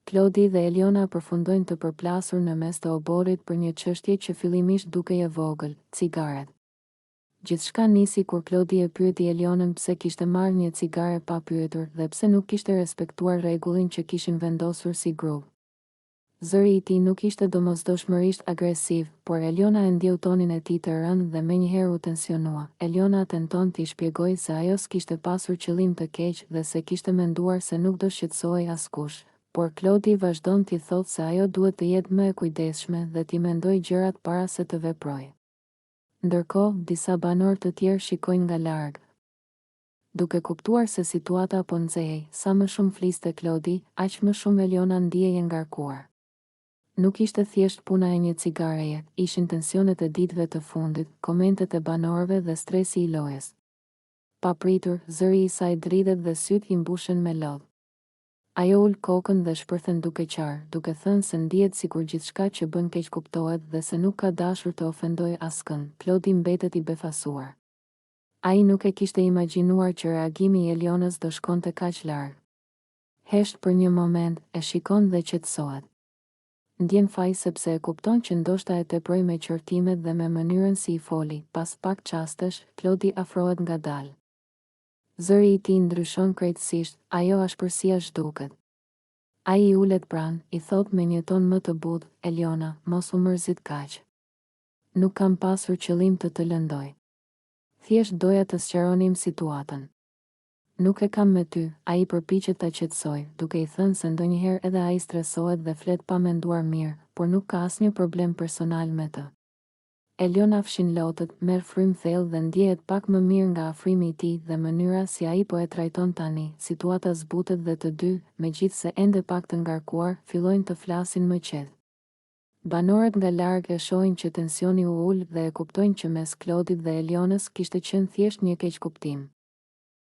Klodi dhe Eliona përfundojnë të përplasur në mes të oborit për një çështje që fillimisht dukej e vogël, cigaret. Gjithçka nisi kur Klodi e pyeti Elionën pse kishte marrë një cigare pa pyetur dhe pse nuk kishte respektuar rregullin që kishin vendosur si grup. Zëri i tij nuk ishte domosdoshmërisht agresiv, por Eliona e ndjeu tonin e tij të rënd dhe menjëherë u tensionua. Eliona tenton t'i shpjegoj se ajo s'kishte pasur qëllim të keq dhe se kishte menduar se nuk do shqetësohej askush, por Klodi vazhdon t'i thotë se ajo duhet të jetë më e kujdesshme dhe t'i mendojë gjërat para se të veprojë. Ndërkohë, disa banorë të tjerë shikojnë nga larg. Duke kuptuar se situata po nxehej, sa më shumë fliste Klodi, aq më shumë Eliona ndihej e ngarkuar. Nuk ishte thjesht puna e një cigareje, ishin tensionet e ditëve të fundit, komentet e banorëve dhe stresi i lojës. Papritur, zëri i saj dridhet dhe sytë i mbushen me lodh. Ajo ul kokën dhe shpërthen duke qarë, duke thënë se ndihet sikur gjithçka që bën keq kuptohet dhe se nuk ka dashur të ofendojë askënd. Klodi mbetet i befasuar. Ai nuk e kishte imagjinuar që reagimi i Elionës do shkonte kaq larg. Hesht për një moment, e shikon dhe qetësohet. Ndjen faj sepse e kupton që ndoshta e teproi me qortimet dhe me mënyrën si i foli. Pas pak çastesh, Klodi afrohet ngadalë. Zëri i tij ndryshon krejtësisht, ajo ashpërsia zhduket. Ai i ulet pranë, i thot me një ton më të butë, Eliona, mos u mërzit kaq. Nuk kam pasur qëllim të të lëndoj. Thjesht doja të sqaronim situatën. Nuk e kam me ty, ai përpiqet ta qetësoj, duke i thënë se ndonjëherë edhe ai stresohet dhe flet pa menduar mirë, por nuk ka asnjë problem personal me të. Eliona fshin lotët, merr frym thellë dhe ndihet pak më mirë nga afrimi i tij dhe mënyra si ai po e trajton tani. Situata zbutet dhe të dy, megjithse ende pak të ngarkuar, fillojnë të flasin më qetë. Banorët nga larg e shohin që tensioni u ul dhe e kuptojnë që mes Klodit dhe Elionës kishte qenë thjesht një keqkuptim.